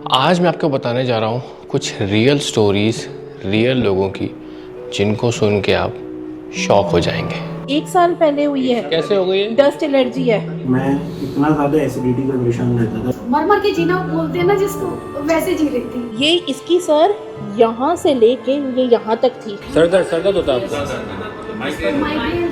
आज मैं आपको बताने जा रहा हूँ कुछ रियल स्टोरीज रियल लोगों की, जिनको सुन के आप शॉक हो जाएंगे। 1 साल पहले हुई है। कैसे हो गई है? डस्ट एलर्जी है। मैं इतना ज़्यादा एसिडिटी का परेशान रहता था। मर मर के जीना बोलते हैं ना जिसको, वैसे जी रही थी। ये इसकी सर यहाँ से लेके ये यहाँ तक थी। सर दर्द होता है आपको? माइग्रेन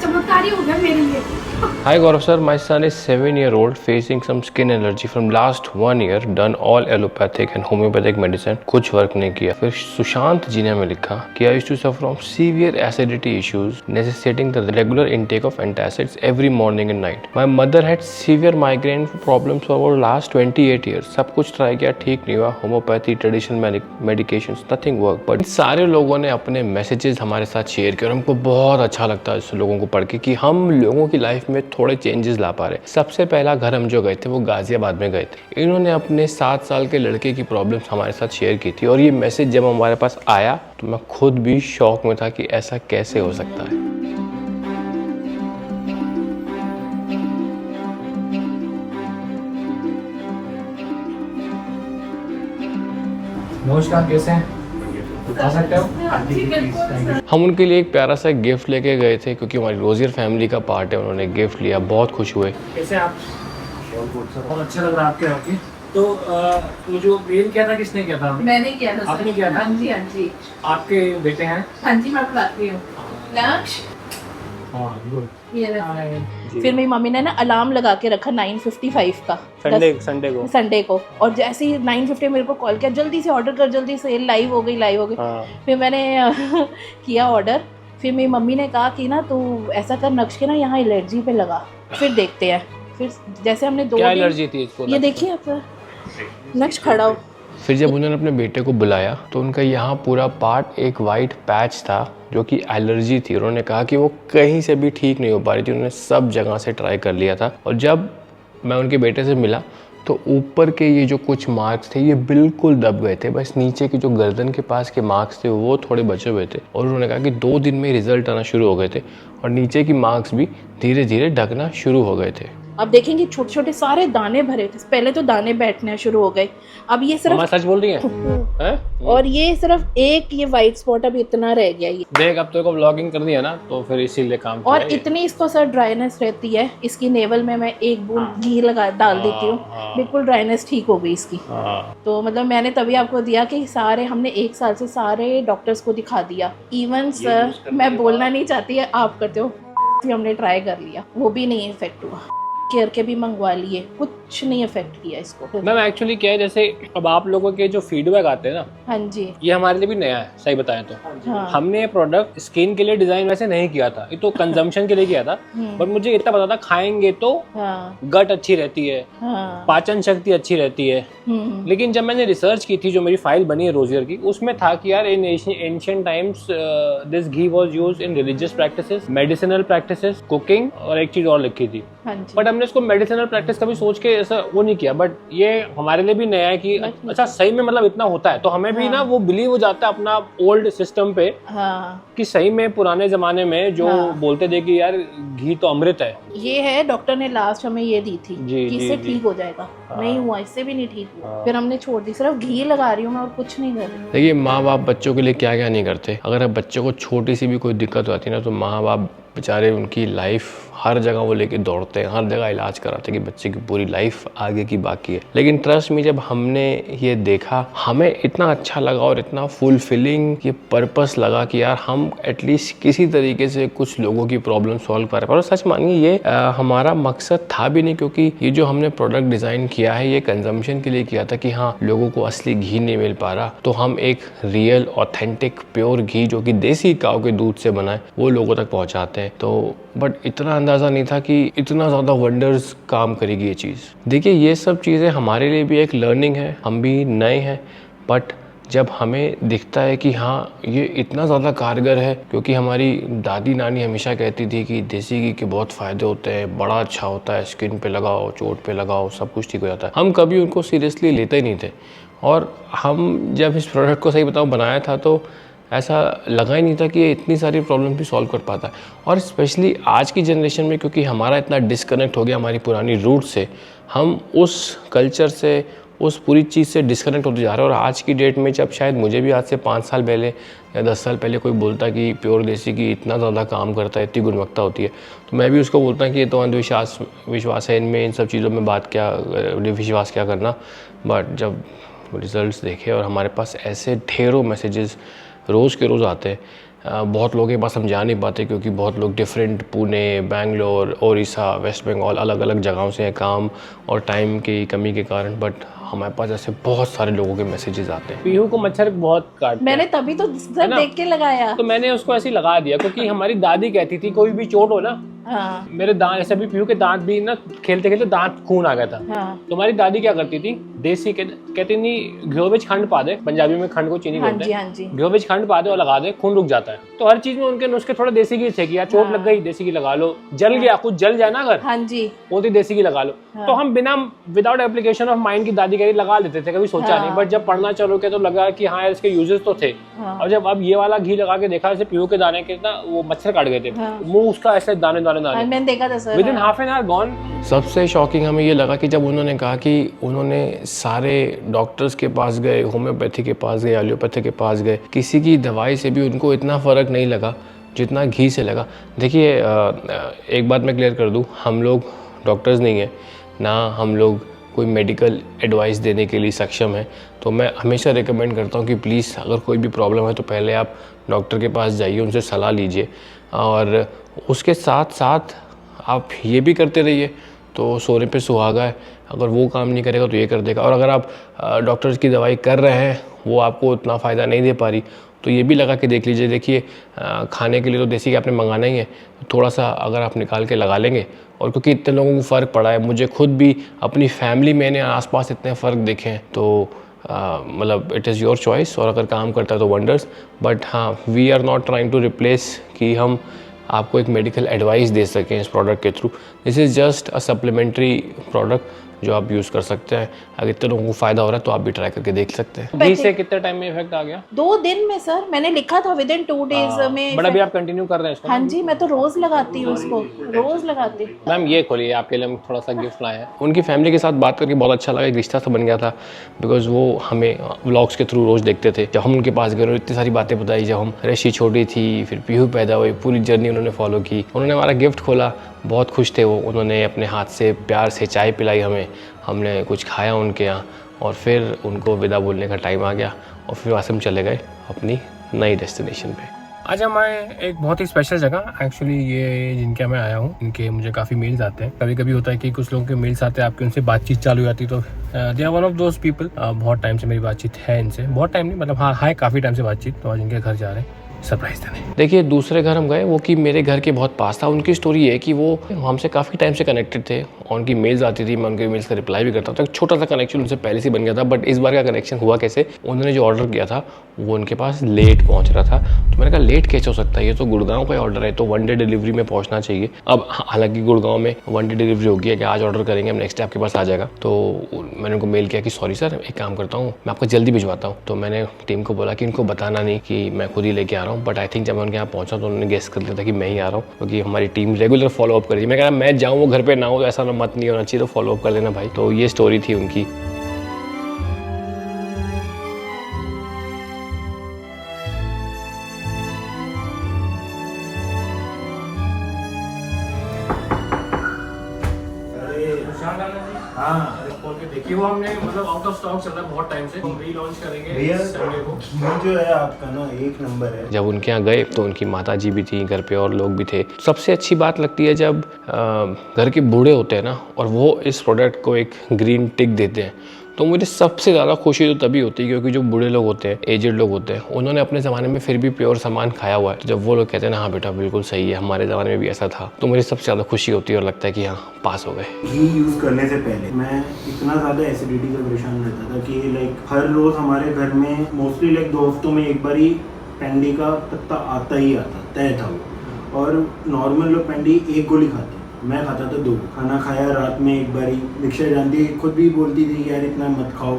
चमत्कारी हो गया मेरे लिए। Hi Gaurav sir, my son is 7-year-old facing some skin allergy from last 1 year. Done all allopathic and homeopathic medicine, कुछ वर्क नहीं किया। फिर सुशांत जी ने हमें लिखा कि I used to suffer from severe acidity issues necessitating the regular intake of antacids every morning and night. My mother had severe migraine problems for over last 28 years. सब कुछ ट्राई किया, ठीक नहीं हुआ। Homeopathy, traditional medications, nothing work. But सारे लोगों ने अपने मैसेजेस हमारे साथ शेयर किए और हमको बहुत अच्छा लगता है इस लोगों को पढ़ के कि हम लोगों की लाइफ में थोड़े चेंजेस ला पा रहे। सबसे पहला घर हम जो गए थे वो गाजियाबाद में गए थे। इन्होंने अपने 7 साल के लड़के की प्रॉब्लम्स हमारे साथ शेयर की थी और ये मैसेज जब हमारे पास आया तो मैं खुद भी शॉक में था कि ऐसा कैसे हो सकता है। नमस्कार, कैसे हैं? बता सकते हो? हम उनके लिए एक प्यारा सा गिफ्ट लेके गए थे क्योंकि हमारी रोजियर फैमिली का पार्ट है। उन्होंने गिफ्ट लिया, बहुत खुश हुए। कैसे हैं आप? बहुत अच्छा लग रहा है आपके आके। तो वो जो मेल किया था किसने किया था? मैंने किया था। आपने किया था? हाँ जी, हाँ जी। आपके बेटे हैं? हाँ जी, मैं पढ़ाती हूँ। लक्ष्य हाँ, गुड। ये रहा। फिर मेरी मम्मी ने ना अलार्म लगा के रखा 9:55 का संडे को। और जैसे ही 9:50 मेरे को कॉल किया, जल्दी से ऑर्डर कर, जल्दी से लाइव हो गई। फिर मैंने किया ऑर्डर। फिर मेरी मम्मी ने कहा कि ना तू ऐसा कर, नक्श के ना यहाँ एलर्जी पे लगा, फिर देखते हैं। फिर जैसे हमने 2 क्या दिन, एलर्जी थी इसको? ये देखिए आप, नक्श खड़ा हो। फिर जब उन्होंने अपने बेटे को बुलाया तो उनका यहाँ पूरा पार्ट एक वाइट पैच था जो कि एलर्जी थी। उन्होंने कहा कि वो कहीं से भी ठीक नहीं हो पा रही थी। उन्होंने सब जगह से ट्राई कर लिया था और जब मैं उनके बेटे से मिला तो ऊपर के ये जो कुछ मार्क्स थे ये बिल्कुल दब गए थे। बस नीचे के जो गर्दन के पास के मार्क्स थे वो थोड़े बचे हुए थे और उन्होंने कहा कि 2 दिन में रिजल्ट आना शुरू हो गए थे और नीचे की मार्क्स भी धीरे धीरे ढकना शुरू हो गए थे। अब देखेंगे छोटे छोटे सारे दाने भरे थे। पहले तो दाने बैठने शुरू हो गए, अब ये सिर्फ सच बोल रही है? और ये सिर्फ एक ये वाइट स्पॉट अब इतना रह गया। ये देख, अब तो व्लॉगिंग कर दिया ना तो फिर इसीलिए काम और इतनी इसको सर ड्राइनेस रहती है। इसकी नेवल में मैं एक बूंद घी डाल देती हूँ, बिल्कुल ड्राइनेस ठीक हो गई इसकी। तो मतलब मैंने तभी आपको दिया कि सारे हमने 1 साल से सारे डॉक्टर्स को दिखा दिया। इवन सर मैं बोलना नहीं चाहती है, आप करते हो, हमने ट्राई कर लिया, वो भी नहीं इफेक्ट हुआ। केयर के भी मंगवा लिए, कुछ नहीं इफेक्ट किया इसको। मैम एक्चुअली क्या है, जैसे अब आप लोगों के जो फीडबैक आते हैं ना, हाँ जी, ये हमारे लिए भी नया है। सही बताएं तो हाँ। हमने ये प्रोडक्ट स्किन के लिए डिजाइन वैसे नहीं किया था, ये तो कंजम्पशन के लिए किया था। बट मुझे इतना पता था खाएंगे तो हाँ, गट अच्छी रहती है, हाँ, पाचन शक्ति अच्छी रहती है। लेकिन जब मैंने रिसर्च की थी, जो मेरी फाइल बनी है रोजियर की, उसमें था कि यार इन ancient times this ghee was used in religious practices, medicinal practices, cooking और एक चीज और लिखी थी। हाँ जी। बट हमने इसको मेडिसिनल प्रैक्टिस कभी सोच के ऐसा वो नहीं किया। बट ये हमारे लिए भी नया है कि अच्छा सही में मतलब इतना होता है, तो हमें भी ना वो बिलीव हो जाता है अपना ओल्ड सिस्टम पे, हाँ, कि सही में पुराने जमाने में जो बोलते थे कि यार घी तो अमृत है। ये है, डॉक्टर ने लास्ट हमें ये दी थी जी, कि इससे ठीक हो जाएगा। नहीं हुआ, इससे भी नहीं ठीक हुआ। फिर हमने छोड़ दी, सिर्फ घी लगा रही हूँ मैं और कुछ नहीं कर रही। देखिए, माँ बाप बच्चों के लिए क्या क्या नहीं करते। अगर अब बच्चों को छोटी सी भी कोई दिक्कत होती है ना, तो माँ बाप बेचारे उनकी लाइफ हर जगह वो लेके दौड़ते हैं, हर जगह इलाज कराते हैं कि बच्चे की पूरी लाइफ आगे की बाकी है। लेकिन ट्रस्ट में जब हमने ये देखा, हमें इतना अच्छा लगा और इतना फुलफिलिंग ये पर्पस लगा कि यार हम एटलीस्ट किसी तरीके से कुछ लोगों की प्रॉब्लम सॉल्व कर रहे हैं। और सच मानिए ये हमारा मकसद था भी नहीं, क्योंकि ये जो हमने प्रोडक्ट डिज़ाइन किया है ये कंजम्पशन के लिए किया था कि हाँ लोगों को असली घी नहीं मिल पा रहा, तो हम एक रियल ऑथेंटिक प्योर घी जो कि देसी काऊ के दूध से बना है वो लोगों तक पहुँचाते हैं। तो बट इतना अंदाज़ा नहीं था कि इतना ज़्यादा वंडर्स काम करेगी ये चीज़। देखिए, ये सब चीज़ें हमारे लिए भी एक लर्निंग है, हम भी नए हैं। बट जब हमें दिखता है कि हाँ ये इतना ज़्यादा कारगर है, क्योंकि हमारी दादी नानी हमेशा कहती थी कि देसी घी के बहुत फ़ायदे होते हैं, बड़ा अच्छा होता है, स्किन पे लगाओ, चोट पे लगाओ, सब कुछ ठीक हो जाता है। हम कभी उनको सीरियसली लेते ही नहीं थे। और हम जब इस प्रोडक्ट को सही बताऊँ बनाया था तो ऐसा लगा ही नहीं था कि ये इतनी सारी प्रॉब्लम भी सॉल्व कर पाता है। और स्पेशली आज की जनरेशन में, क्योंकि हमारा इतना डिस्कनेक्ट हो गया हमारी पुरानी रूट से, हम उस कल्चर से, उस पूरी चीज़ से डिस्कनेक्ट होते जा रहे हैं। और आज की डेट में जब शायद मुझे भी आज से 5 साल पहले या 10 साल पहले कोई बोलता कि प्योर देसी की इतना ज़्यादा काम करता है, इतनी गुणवत्ता होती है, तो मैं भी उसको बोलता कि ये तो विश्वास है इनमें, इन सब चीज़ों में विश्वास क्या करना। बट जब रिज़ल्ट्स देखे और हमारे पास ऐसे ढेरों मैसेजेस रोज़ के रोज़ आते हैं, बहुत लोगों के पास हम जा नहीं पाते क्योंकि बहुत लोग डिफरेंट पुणे, बेंगलोर, ओडिशा, वेस्ट बंगाल अलग अलग जगहों से हैं काम और टाइम की कमी के कारण। बट हमारे पास ऐसे बहुत सारे लोगों के मैसेजेस आते हैं। पीहू को मच्छर बहुत काटते मैंने तभी तो सर देख के लगाया। तो मैंने उसको ऐसे ही लगा दिया क्योंकि हमारी दादी कहती थी कोई भी चोट हो ना, हाँ मेरे दांत ऐसे भी पीहू के दांत भी ना खेलते खेलते दांत खून आ गया था। हाँ तो हमारी दादी क्या करती थी, देसी कहती नहीं घ्यो बेच खंड पा दे, पंजाबी में खंड को चीनी हाँ बोलते जी, हैं, हाँ जी। घ्यो बेच खंड पा दे और लगा दे, खून रुक जाता है। तो हर चीज में उनके नुस्खे थोड़ा देसी घी थे कि यार चोट लग गई देसी घी लगा लो, जल गया कुछ जल जाए ना अगर, हाँ जी, बोलती देसी घी लगा लो। तो हम बिना विदाउट एप्लीकेशन ऑफ माइंड की दादी कह लगा लेते थे, कभी सोचा नहीं। बट जब पढ़ना चालू किया तो लगा कि हाँ इसके यूजेस तो थे। और जब अब ये वाला घी लगा के देखा, जैसे पीहू के दाने के ना वो मच्छर काट गए थे, मुंह उसका ऐसे दाने दाने दाने, मैंने देखा था sir, within half an hour gone. सबसे शॉकिंग हमें ये लगा कि जब उन्होंने कहा कि उन्होंने सारे डॉक्टर्स के पास गए, होम्योपैथी के पास गए, एलोपैथी के पास गए, किसी की दवाई से भी उनको इतना फ़र्क नहीं लगा जितना घी से लगा। देखिए एक बात मैं क्लियर कर दूं, हम लोग डॉक्टर्स नहीं हैं, ना हम लोग कोई मेडिकल एडवाइस देने के लिए सक्षम है। तो मैं हमेशा रिकमेंड करता हूँ कि प्लीज़ अगर कोई भी प्रॉब्लम है तो पहले आप डॉक्टर के पास जाइए, उनसे सलाह लीजिए और उसके साथ साथ आप ये भी करते रहिए। तो सोने पे सुहागा है, अगर वो काम नहीं करेगा तो ये कर देगा। और अगर आप डॉक्टर्स की दवाई कर रहे हैं, वो आपको उतना फ़ायदा नहीं दे पा रही, तो ये भी लगा के देख लीजिए। देखिए खाने के लिए तो देसी घी आपने मंगाना ही है, थोड़ा सा अगर आप निकाल के लगा लेंगे, और क्योंकि इतने लोगों को फ़र्क पड़ा है, मुझे खुद भी अपनी फैमिली में आसपास इतने फ़र्क देखे हैं, तो मतलब इट इज़ योर चॉइस। और अगर काम करता है तो वंडर्स। बट हाँ, we are not trying to replace कि हम आपको एक मेडिकल एडवाइस दे सकें इस प्रोडक्ट के through. This is just a supplementary product जो आप यूज़ कर सकते हैं। अगर इतने लोगों को फ़ायदा हो रहा है तो आप भी ट्राई करके देख सकते हैं। घी से कितने टाइम में इफेक्ट आ गया? 2 दिन में सर, मैंने लिखा था विदिन 2 डेज में। बट अभी आप कंटिन्यू कर रहे हैं इसको? हाँ जी, मैं तो रोज लगाती हूँ इसको, रोज लगाती हूँ। मैम ये खोलिए, आपके लिए हम थोड़ा सा गिफ्ट लाए हैं। उनकी फैमिली के साथ बात करके बहुत अच्छा लगा, एक रिश्ता सा बन गया था, बिकॉज वो हमें व्लॉग्स के थ्रू रोज़ देखते थे। जब हम उनके पास गए, इतनी सारी बातें बताई, जब हम ऋषि छोटी थी, फिर पीहू पैदा हुई, पूरी जर्नी उन्होंने फॉलो की। उन्होंने हमारा गिफ्ट खोला, बहुत खुश थे वो। उन्होंने अपने हाथ से प्यार से चाय पिलाई हमें, हमने कुछ खाया उनके यहाँ, और फिर उनको विदा बोलने का टाइम आ गया और फिर वहाँ से हम चले गए अपनी नई डेस्टिनेशन पे। आज हम आए एक बहुत ही स्पेशल जगह। एक्चुअली ये जिनके मैं आया हूँ, इनके मुझे काफ़ी मेल्स आते हैं। कभी कभी होता है कि कुछ लोगों के मेल्स आते हैं, आपकी उनसे बातचीत चालू हो जाती है, तो they are one of those people. बहुत टाइम से मेरी बातचीत है इनसे, बहुत टाइम नहीं मतलब हाँ है काफ़ी टाइम से बातचीत। तो आज इनके घर जा रहे हैं सरप्राइज देने। देखिए दूसरे घर हम गए, वो कि मेरे घर के बहुत पास था। उनकी स्टोरी है कि वो हमसे काफ़ी टाइम से कनेक्टेड थे, उनकी मेल्स आती थी, मैं उनके मेल्स का रिप्लाई भी करता था। एक छोटा सा कनेक्शन उनसे पहले से बन गया था। बट इस बार का कनेक्शन हुआ कैसे, उन्होंने जो ऑर्डर किया था वो उनके पास लेट पहुंच रहा था। तो मैंने कहा लेट कैसे हो सकता है, ये तो गुड़गांव का ऑर्डर है, तो 1 डे डिलीवरी में पहुंचना चाहिए। अब हालांकि गुड़गांव में 1 डे डिलीवरी होगी है कि आज ऑर्डर करेंगे हम, नेक्स्ट डे आपके पास आ जाएगा। तो मैंने उनको मेल किया कि सॉरी सर, एक काम करता हूँ मैं आपको जल्दी भिजवाता हूँ। तो मैंने टीम को बोला कि इनको बताना नहीं कि मैं खुद ही लेके आ रहा हूँ। बट आई थिंक जब मैं उनके यहाँ पहुँचा तो उन्होंने गेस कर लिया था कि मैं ही आ रहा हूँ, क्योंकि हमारी टीम रेगुलर फॉलोअप करी। मैं कह रहा मैं जाऊँ वो घर पे ना हो तो ऐसा ना मत नहीं होना चाहिए, तो फॉलोअप कर लेना भाई। तो ये स्टोरी थी उनकी। हाँ देखिए वो हमने मतलब आउट ऑफ स्टॉक चल रहा है बहुत टाइम से, हम रीलॉन्च करेंगे भैया, संडे को। घी जो है आपका ना एक नंबर है। जब उनके यहाँ गए तो उनकी माता जी भी थी घर पे और लोग भी थे। सबसे अच्छी बात लगती है जब घर के बूढ़े होते हैं ना और वो इस प्रोडक्ट को एक ग्रीन टिक देते हैं, तो मुझे सबसे ज़्यादा खुशी तो तभी होती है क्योंकि जो बूढ़े लोग होते हैं, एजेड लोग होते हैं, उन्होंने अपने ज़माने में फिर भी प्योर सामान खाया हुआ है। तो जब वो लोग कहते हैं ना हाँ बेटा बिल्कुल सही है, हमारे ज़माने में भी ऐसा था, तो मुझे सबसे ज़्यादा खुशी होती है और लगता है कि हाँ पास हो गए। घी यूज़ करने से पहले मैं इतना ज़्यादा एसिडिटी से परेशान रहता था कि लाइक हर रोज़ हमारे घर में मोस्टली लाइक 2 हफ्तों में एक बार ही पेंडी का पत्ता आता ही आता, तय था वो। और नॉर्मल लोग पेंडी 1 गोली खाते, मैं खाता था 2। खाना खाया रात में एक बारी। दीक्षा जानती खुद भी बोलती थी यार इतना मत खाओ,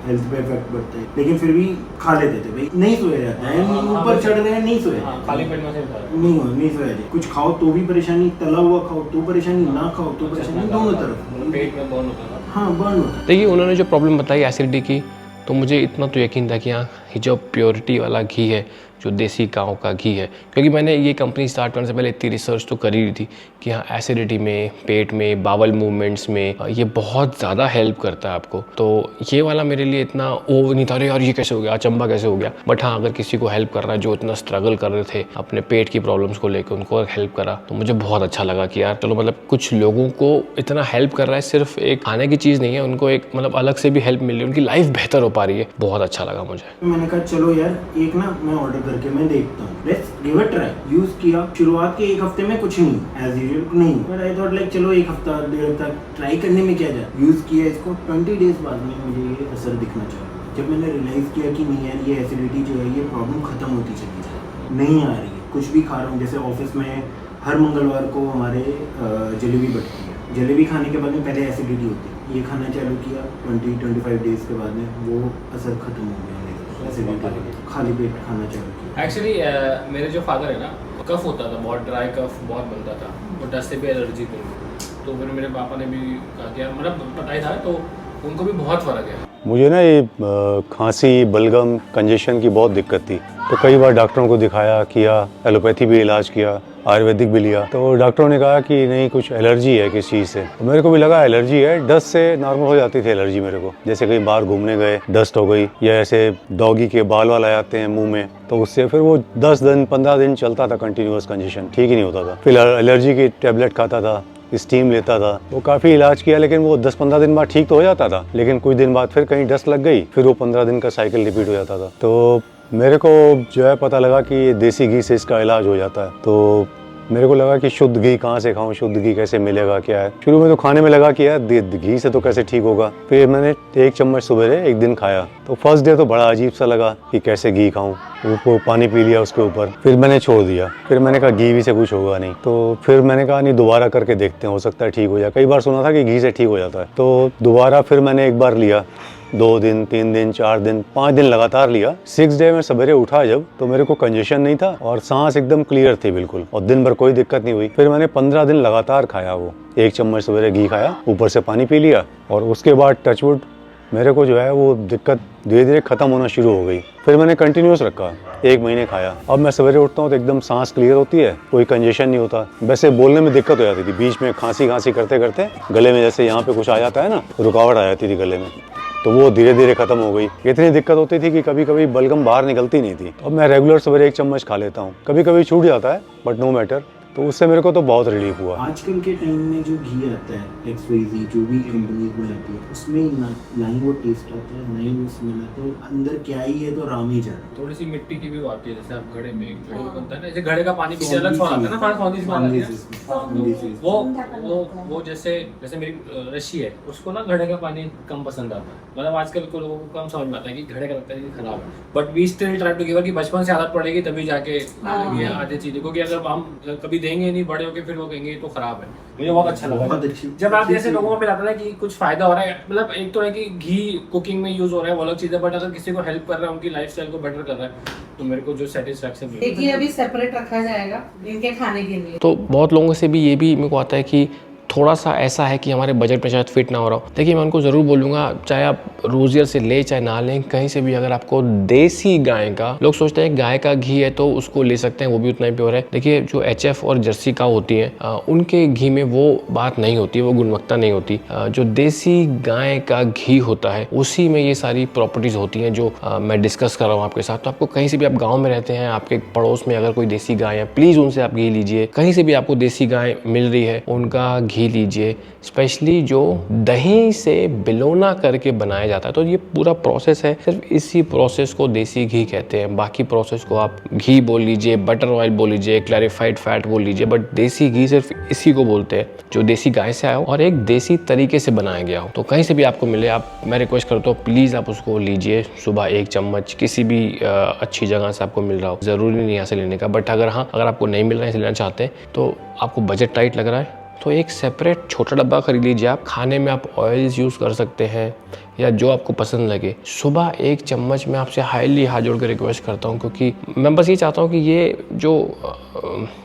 हेल्थ पे इफेक्ट पड़ता है, लेकिन फिर भी खा लेते थे भाई। नहीं सोया जाता है, ऊपर चढ़ रहे हैं नहीं सोया जाता, खाली पेट में नहीं सोया जाता। कुछ खाओ तो भी परेशानी, तला हुआ खाओ तो परेशानी, ना खाओ तो परेशानी, दोनों तरफ। पेट में बर्न होता था। हाँ बर्न होता है। देखिए उन्होंने जो प्रॉब्लम बताई एसिडिटी की, तो मुझे इतना तो यकीन था कि हाँ ये जो प्योरिटी वाला घी है, जो देसी गाँव का घी है, क्योंकि मैंने ये कंपनी स्टार्ट करने से पहले इतनी रिसर्च तो करी रही थी कि हाँ एसिडिटी में, पेट में, बावल मूवमेंट्स में ये बहुत ज़्यादा हेल्प करता है आपको। तो ये वाला मेरे लिए इतना वो नहीं था, अरे यार ये कैसे हो गया, अचंबा कैसे हो गया। बट हाँ अगर किसी को हेल्प कर रहा है जो इतना स्ट्रगल कर रहे थे अपने पेट की प्रॉब्लम्स को लेकर, उनको हेल्प करा तो मुझे बहुत अच्छा लगा कि यार चलो मतलब कुछ लोगों को इतना हेल्प कर रहा है, सिर्फ एक खाने की चीज़ नहीं है, उनको एक मतलब अलग से भी हेल्प मिल रही है, उनकी लाइफ बेहतर हो पा रही है। बहुत अच्छा लगा मुझे। मैंने कहा चलो यार एक ना मैं ऑर्डर करके मैं देखता हूँ, let's give it try. Use किया, शुरुआत के एक हफ्ते में कुछ नहीं एज यूजुअल नहीं, बट आई थॉट लाइक चलो एक हफ्ता डेढ़ हफ्ता ट्राई करने में क्या जाए। यूज किया इसको, 20 डेज बाद में मुझे ये असर दिखना चालू हुआ। जब मैंने रियलाइज किया कि नहीं यार ये एसिडिटी जो है ये प्रॉब्लम खत्म होती चली जा रही है, नहीं आ रही है। कुछ भी खा रहा हूँ, जैसे ऑफिस में हर मंगलवार को हमारे जलेबी बटती है, जलेबी खाने के बाद में पहले एसिडिटी होती है, ये खाना चालू किया 20-25 डेज के बाद में वो असर खत्म हो गया। खाली पेट खाना चालू किया। एक्चुअली मेरे जो फादर है ना, कफ होता था, बहुत ड्राई कफ बहुत बनता था, और डस्ट से भी एलर्जी थी। तो फिर मेरे पापा ने भी कहा कि यार मतलब पता ही था, तो उनको भी बहुत फ़र्क है। मुझे ना ये खांसी, बलगम, कंजेशन की बहुत दिक्कत थी, तो कई बार डॉक्टरों को दिखाया किया, एलोपैथी भी इलाज किया, आयुर्वेदिक भी लिया, तो डॉक्टरों ने कहा कि नहीं कुछ एलर्जी है किस चीज़ से। तो मेरे को भी लगा एलर्जी है, डस्ट से नॉर्मल हो जाती थी एलर्जी मेरे को, जैसे कहीं बाहर घूमने गए डस्ट हो गई, या ऐसे डॉगी के बाल वाल आ जाते हैं मुंह में, तो उससे फिर वो 10 दिन 15 दिन चलता था कंटिन्यूअस कंजेशन, ठीक ही नहीं होता था। फिर एलर्जी की टेबलेट खाता था, स्टीम लेता था, वो काफ़ी इलाज किया, लेकिन वो 10-15 दिन बाद ठीक तो हो जाता था, लेकिन कुछ दिन बाद फिर कहीं डस्ट लग गई, फिर वो 15 दिन का साइकिल रिपीट हो जाता था। तो मेरे को जो है पता लगा कि ये देसी घी से इसका इलाज हो जाता है। तो मेरे को लगा कि शुद्ध घी कहाँ से खाऊं, शुद्ध घी कैसे मिलेगा, क्या है। शुरू में तो खाने में लगा कि यार घी से तो कैसे ठीक होगा। फिर मैंने 1 चम्मच सुबह एक दिन खाया, तो फर्स्ट डे तो बड़ा अजीब सा लगा कि कैसे घी खाऊं, वो पानी पी लिया उसके ऊपर, फिर मैंने छोड़ दिया। फिर मैंने कहा घी भी से कुछ होगा नहीं, तो फिर मैंने कहा नहीं दोबारा करके देखते हैं, हो सकता है ठीक हो जाए। कई बार सुना था कि घी से ठीक हो जाता है, तो दोबारा फिर मैंने एक बार लिया, 2 दिन, 3 दिन, 4 दिन, 5 दिन लगातार लिया। 6 डे में सवेरे उठा जब, तो मेरे को कंजेशन नहीं था और सांस एकदम क्लियर थी बिल्कुल, और दिन भर कोई दिक्कत नहीं हुई। फिर मैंने 15 दिन लगातार खाया, वो 1 चम्मच सवेरे घी खाया, ऊपर से पानी पी लिया, और उसके बाद टचवुड मेरे को जो है वो दिक्कत धीरे धीरे खत्म होना शुरू हो गई। फिर मैंने कंटिन्यूस रखा, 1 महीने खाया। अब मैं सवेरे उठता हूँ तो एकदम सांस क्लियर होती है, कोई कंजेशन नहीं होता। वैसे बोलने में दिक्कत हो जाती थी, बीच में खांसी करते करते गले में जैसे यहाँ पे कुछ आ जाता है ना, रुकावट आ जाती थी गले में, तो वो धीरे धीरे खत्म हो गई। इतनी दिक्कत होती थी कि कभी कभी बलगम बाहर निकलती नहीं थी। अब मैं रेगुलर सवेरे 1 चम्मच खा लेता हूँ, कभी कभी छूट जाता है बट नो मैटर, तो उससे मेरे को तो बहुत रिलीफ हुआ। आजकल के टाइम में जो घी आता है XYZ जो भी कंपनीज में आती है, उसमें ना ही वो टेस्ट आता है, ना ही वो स्मेल आता है, अंदर क्या ही है तो राम ही जाने। थोड़ी सी मिट्टी की भी वो आती है, जैसे आप घड़े में बनता है ना, जैसे घड़े का पानी पीछे अलग स्वाद आता है ना, वो जैसे मेरी रशी है, उसको ना घड़े का पानी कम पसंद आता है। मतलब आजकल को लोगों को कम समझ में आता है कि घड़े का लगता है कि खराब है, but we still try to give कि बचपन से आदत पड़ेगी तभी जाके आधी चीजें, क्योंकि अगर हम कभी देंगे नहीं, बड़े होके फिर वो कहेंगे तो खराब है। मुझे बहुत अच्छा लगा जब आप जैसे लोगों को मिलाता है कि कुछ फायदा हो रहा है। मतलब एक तो है कि घी कुकिंग में यूज हो रहा है, वो अलग चीज है, बट अगर किसी को हेल्प कर रहा है, उनकी लाइफस्टाइल को बेटर कर रहा है, तो मेरे को जो सेटिस्फैक्शन मिली। देखिए अभी सेपरेट रखा जाएगा इनके खाने के लिए। तो बहुत लोगों से भी ये भी मेरे को आता है कि थोड़ा सा ऐसा है कि हमारे बजट में शायद फिट ना हो रहा हो। देखिए मैं उनको ज़रूर बोलूँगा, चाहे आप रोजियर से ले चाहे ना लें, कहीं से भी अगर आपको देसी गाय का, लोग सोचते हैं गाय का घी है तो उसको ले सकते हैं, वो भी उतना ही प्योर है। देखिए जो HF और जर्सी काऊ होती हैं, उनके घी में वो बात नहीं होती, वो गुणवत्ता नहीं होती। जो देसी गाय का घी होता है उसी में ये सारी प्रॉपर्टीज़ होती हैं जो मैं डिस्कस कर रहा हूँ आपके साथ। तो आपको कहीं से भी, आप गाँव में रहते हैं, आपके पड़ोस में अगर कोई देसी गाय है, प्लीज़ उनसे आप घी लीजिए। कहीं से भी आपको देसी गाय मिल रही है, उनका घी लीजिए, स्पेशली जो दही से बिलोना करके बनाया जाता है। तो ये पूरा प्रोसेस है, सिर्फ इसी प्रोसेस को देसी घी कहते हैं। बाकी प्रोसेस को आप घी बोल लीजिए, बटर ऑयल बोल लीजिए, क्लैरिफाइड फैट बोल लीजिए, बट देसी घी सिर्फ इसी को बोलते हैं जो देसी गाय से आया हो और एक देसी तरीके से बनाया गया हो। तो कहीं से भी आपको मिले, मैं रिक्वेस्ट करता हूँ प्लीज़ आप उसको लीजिए। सुबह 1 चम्मच किसी भी अच्छी जगह से आपको मिल रहा हो, ज़रूरी नहीं यहाँ से लेने का, बट अगर आपको नहीं मिल रहा है, लेना चाहते हैं, तो आपको बजट टाइट लग रहा है, तो एक सेपरेट छोटा डब्बा खरीद लीजिए। आप खाने में आप ऑयल्स यूज़ कर सकते हैं या जो आपको पसंद लगे। सुबह 1 चम्मच मैं आपसे हाईली हाथ जोड़ कर रिक्वेस्ट करता हूँ, क्योंकि मैं बस ये चाहता हूँ कि ये जो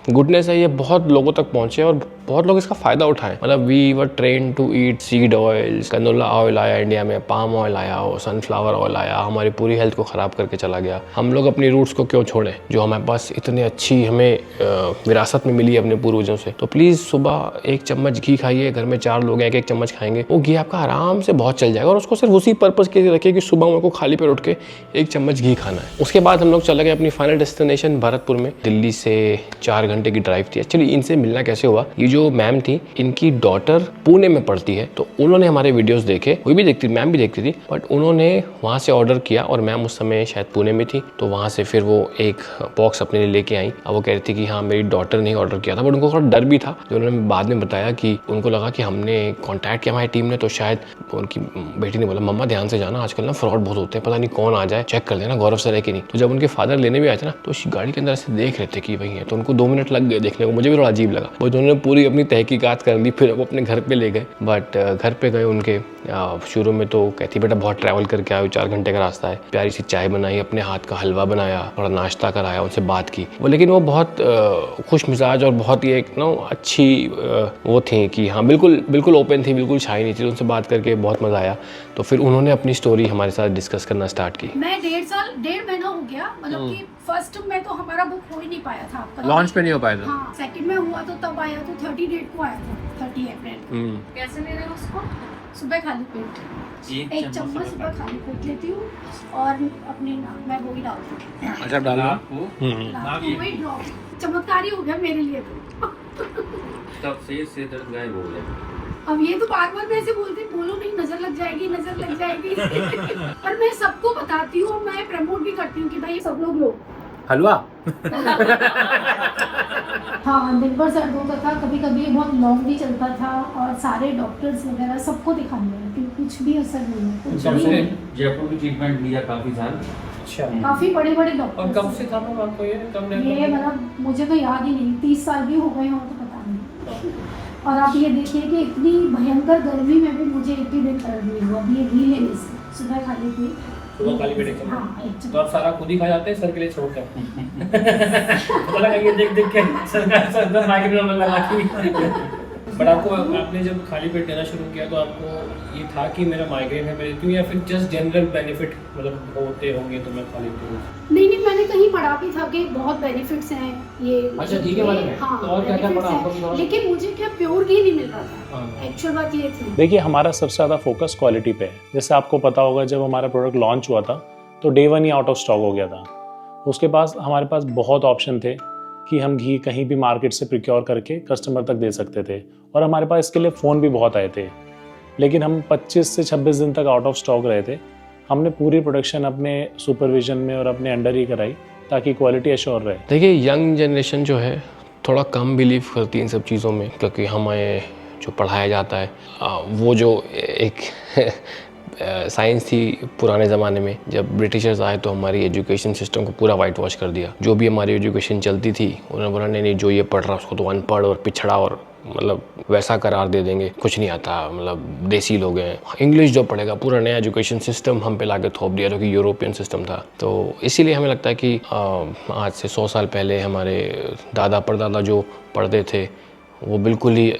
गुडनेस है ये बहुत लोगों तक पहुँचे और बहुत लोग इसका फ़ायदा उठाएं। मतलब we were train to eat seed oils, canola oil आया इंडिया में, पाम ऑयल आया और सनफ्लावर ऑयल आया, हमारी पूरी हेल्थ को ख़राब करके चला गया। हम लोग अपनी रूट्स को क्यों छोड़ें जो हमारे पास इतनी अच्छी हमें विरासत में मिली है अपने पूर्वजों से। तो प्लीज़ सुबह 1 चम्मच घी खाइए, घर में 4 लोग हैं 1-1 चम्मच खाएंगे, वो घी आपका आराम से बहुत चल जाएगा। और उसको सिर्फ उसी पर्पज़ के लिए रखिए कि सुबह मेरे को खाली पेट उठ के 1 चम्मच घी खाना है। उसके बाद हम लोग चले गए अपनी फाइनल डेस्टिनेशन भरतपुर में। दिल्ली से 4 घंटे की ड्राइव थी। एक्चुअली इनसे मिलना कैसे हुआ, ये जो मैम थी इनकी डॉटर पुणे में पढ़ती है, तो उन्होंने हमारे वीडियोस देखे, वो भी देखती, मैम भी देखती थी, बट उन्होंने वहाँ से ऑर्डर किया और मैम उस समय शायद पुणे में थी, तो वहाँ से फिर वो एक बॉक्स अपने लिए लेके आई। अब वो कह रही थी कि हाँ मेरी डॉटर ने ऑर्डर किया था, बट उनको थोड़ा डर भी था। जो उन्होंने बाद में बताया कि उनको लगा कि हमने कॉन्टैक्ट किया हमारी टीम ने, तो शायद उनकी बेटी ने बोला मम्मा ध्यान से जाना, आजकल ना फ्रॉड बहुत होते हैं, पता नहीं कौन आ जाए, चेक कर लेना गौरव सर है कि नहीं। तो जब उनके फादर लेने भी आए थे ना, तो गाड़ी के अंदर ऐसे देख रहे थे कि भाई है, तो उनको 2 मिनट लग गए देखने को, मुझे भी थोड़ा अजीब लगा। वो उन्होंने पूरी अपनी तहकीकात कर ली, फिर वो अपने घर पे ले गए। बट घर पे गए उनके, शुरू में तो कहती बेटा बहुत ट्रैवल करके आए, 4 घंटे का रास्ता है, प्यारी सी चाय बनाई, अपने हाथ का हलवा बनाया, थोड़ा नाश्ता कराया, उनसे बात की वो, लेकिन वो बहुत खुश मिजाज और बहुत ही एक अच्छी वो थी कि हाँ बिल्कुल ओपन थी, बिल्कुल शाई नहीं थी। उनसे बात करके बहुत मज़ा आया। तो फिर उन्होंने अपनी स्टोरी हमारे साथ डिस्कस करना स्टार्ट की। मैं 1.5 महीना हो गया, मतलब कि फर्स्ट में तो हमारा बुक हो ही नहीं पाया था आपका, लॉन्च पे नहीं हो पाया था। हाँ, सेकंड में हुआ तो तब आया, तो 30 डेट को आया था, 30 अप्रैल। कैसे ले रहे हो उसको? सुबह खाली पेट 1 चम्मच सुबह खाली पेट लेती हूँ और अपने नाक में वो ही डालती हूँ। अच्छा डाल वही ड्रॉप चमत्कारी हो गया मेरे लिए तो। तब से दर्द गायब हो गया। अब ये तो बार मैं ऐसे बोलती, बोलो नहीं नजर लग जाएगी पर मैं सबको बताती हूँ, मैं प्रमोट भी करती हूँ कि भाई सब लोग लो हलवा। हाँ, दिन भर सर होता था, कभी कभी बहुत लॉन्ग भी चलता था और सारे डॉक्टर्स वगैरह सबको दिखा लिया, क्योंकि कुछ भी असर नहीं है, कुछ भी नहीं। जयपुर में ट्रीटमेंट लिया काफी साल। अच्छा, काफी बड़े और डॉक्टर। कब से था मैम आपको ये? ये मतलब मुझे तो याद ही नहीं, 30 साल भी हो गए हों तो पता नहीं। और आप ये देखिए कि इतनी भयंकर गर्मी में भी मुझे 80 दिन दर्द नहीं हुआ। अभी ये घी लेने से सुबह खाली पेट, वो खाली पेट एक हाँ, तो आप सारा खुद ही खा जाते हैं सर के लिए छोड़कर? मतलब ये देख के सर माइग्रेन होने लगा कि बट आपको, आपने जब खाली पेट लेना शुरू किया तो आपको ये था कि मेरा माइग्रेन है मैं लेती हूँ, या फिर जस्ट जनरल बेनिफिट मतलब होते होंगे तो मैं खा लेती हूँ? नहीं, मैंने कहीं पढ़ा भी था कि बहुत बेनिफिट्स हैं ये। अच्छा, घी के बारे में? हाँ, तो और क्या पढ़ा आपको? लेकिन मुझे क्या प्योर घी नहीं मिल रहा था, एक्चुअल बात ये थी। देखिए, हमारा सबसे ज़्यादा फोकस क्वालिटी पे है। जैसे आपको पता होगा जब हमारा प्रोडक्ट लॉन्च हुआ था तो day 1 he out of stock हो गया था। उसके बाद हमारे पास बहुत ऑप्शन थे कि हम घी कहीं भी मार्केट से प्रिक्योर करके कस्टमर तक दे सकते थे, और हमारे पास इसके लिए फ़ोन भी बहुत आए थे। लेकिन हम 25 से 26 दिन तक आउट ऑफ स्टॉक रहे थे। हमने पूरी प्रोडक्शन अपने सुपरविजन में और अपने अंडर ही कराई ताकि क्वालिटी एश्योर रहे। देखिए, यंग जनरेशन जो है थोड़ा कम बिलीव करती है इन सब चीज़ों में, क्योंकि हमें जो पढ़ाया जाता है वो जो एक साइंस थी पुराने ज़माने में, जब ब्रिटिशर्स आए तो हमारी एजुकेशन सिस्टम को पूरा वाइट वॉश कर दिया। जो भी हमारी एजुकेशन चलती थी उन्होंने बोला नहीं जो ये पढ़ रहा उसको तो अनपढ़ और पिछड़ा और मतलब वैसा करार दे देंगे, कुछ नहीं आता, मतलब देसी लोग हैं। इंग्लिश जो पढ़ेगा, पूरा नया एजुकेशन सिस्टम हम पे लाके थोप दिया जो कि यूरोपियन सिस्टम था। तो इसीलिए हमें लगता है कि आज से 100 साल पहले हमारे दादा परदादा जो पढ़ते थे वो बिल्कुल ही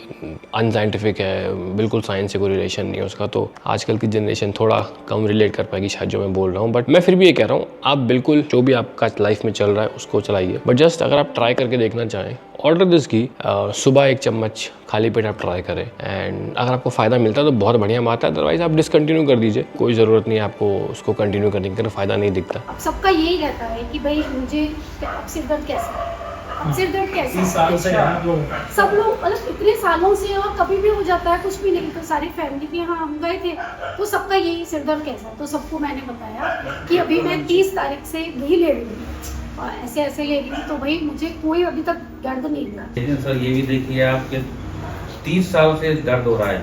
अनसाइंटिफिक है, बिल्कुल साइंस से कोई रिलेशन नहीं है उसका। तो आजकल की जनरेशन थोड़ा कम रिलेट कर पाएगी शायद जो मैं बोल रहा हूँ, बट मैं फिर भी ये कह रहा हूँ आप बिल्कुल जो भी आपका लाइफ में चल रहा है उसको चलाइए। बट जस्ट अगर आप ट्राई करके देखना चाहें, ऑर्डर दिस घी, सुबह 1 चम्मच खाली पेट आप ट्राई करें, एंड अगर आपको फ़ायदा मिलता है तो बहुत बढ़िया बात है, अदरवाइज़ आप डिसकंटिन्यू कर दीजिए, कोई ज़रूरत नहीं है आपको उसको कंटिन्यू करने की, अगर फ़ायदा नहीं दिखता। अब सबका यही रहता है कि भाई मुझे अब सिर दर्द कैसा, अब सिर दर्द कैसा, सब लोग मतलब इतने सालों से, और कभी भी हो जाता है कुछ भी नहीं, तो सारी फैमिली के यहाँ हम गए थे तो सबका यही सिर दर्द कैसा, तो सबको मैंने बताया कि अभी मैं 30 तारीख से घी ले रही हूँ और ऐसे ऐसे ले रही हूँ, तो भाई मुझे कोई अभी तक दर्द नहीं हुआ। लेकिन सर ये भी देखिए आपके 30 साल से दर्द हो रहा है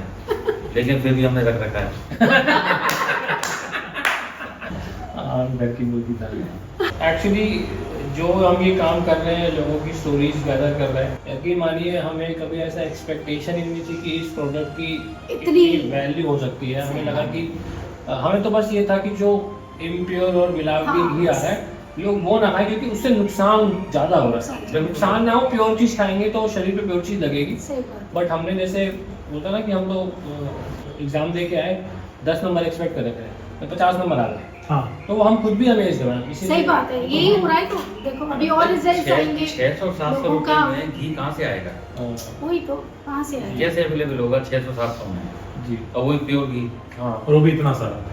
लेकिन फिर भी हमने रख रखा है। एक्चुअली जो हम ये काम कर रहे हैं, लोगों की स्टोरीज गैदर कर रहे हैं, यकीन मानिए हमें कभी ऐसा एक्सपेक्टेशन ही नहीं थी कि इस प्रोडक्ट की इतनी वैल्यू हो सकती है। हमें लगा कि हमें तो बस ये था कि जो इम्प्योर और मिलावटी घी आ रहा है लोग वो ना खाएं क्योंकि उससे नुकसान ज़्यादा हो रहा है। जब नुकसान ना हो, प्योर चीज़ खाएंगे तो शरीर पे प्योर चीज़ लगेगी। सही बात। बट हमने जैसे होता ना कि हम लोग एग्ज़ाम दे के आए 10 नंबर एक्सपेक्ट कर रहे थे, 50 नंबर आ गए, हाँ तो हम खुद भी अमेज हैं। सही बात है, यही हो रहा है। तो देखो अभी और रिजल्ट आएंगे, 600-700 लोगों रुपए का में घी कहाँ से आएगा? वही तो कहाँ से आएगा। कैसे अवेलेबल होगा 600-700 में? जी, और वही प्योर घी। हाँ। और वो भी इतना सारा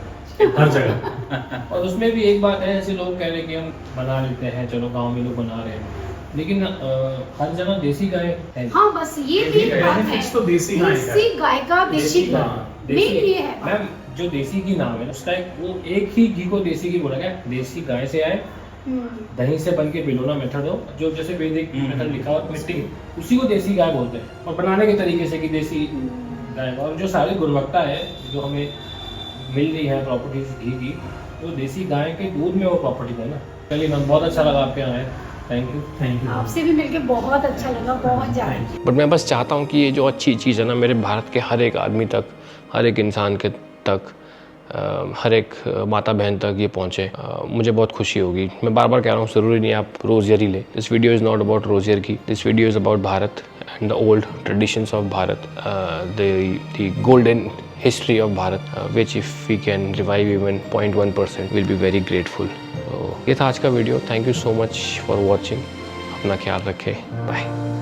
हर जगह। और उसमें भी एक बात है, ऐसे लोग कह रहे हैं कि हम बना लेते हैं, चलो गांव में लोग बना रहे हैं, लेकिन हर जगह देसी गाय है। हाँ बस ये भी एक बात है, बेनिफिट्स तो देसी गाय का है। देसी गाय का देसी घी मेन ये है। मैम जो देसी घी नाम है उसका एक ही घी को देसी घी बोला गया। देसी गाय से आए, दही से बन के बिलोना मेथड हो, जो जैसे वैदिक मेथड लिखा हो मिट्टी, उसी को देसी गाय बोलते हैं। और बनाने के तरीके से कि देसी गाय, और जो सारी गुणवत्ता है जो हमें मिल रही है प्रॉपर्टीज घी की, तो देसी गाय के दूध में वो प्रॉपर्टीज है ना। चलिए मैम, बहुत अच्छा लगा आपके यहाँ आए, थैंक यू। आपसे भी मिलके बहुत अच्छा लगा, बहुत ज़्यादा। बट मैं बस चाहता हूँ कि ये जो अच्छी चीज़ है ना मेरे भारत के हर एक आदमी तक, हर एक इंसान के तक, हर एक माता बहन तक ये पहुँचे। मुझे बहुत खुशी होगी। मैं बार बार कह रहा हूँ, ज़रूरी नहीं आप रोज़ियर ही ले। This video is not about Rozier की, this video is about Bharat and the old traditions of Bharat, the golden history of Bharat, which if we can revive even 0.1%, we'll be very grateful. तो ये था आज का video. Thank you so much for watching. अपना ख्याल रखें, bye.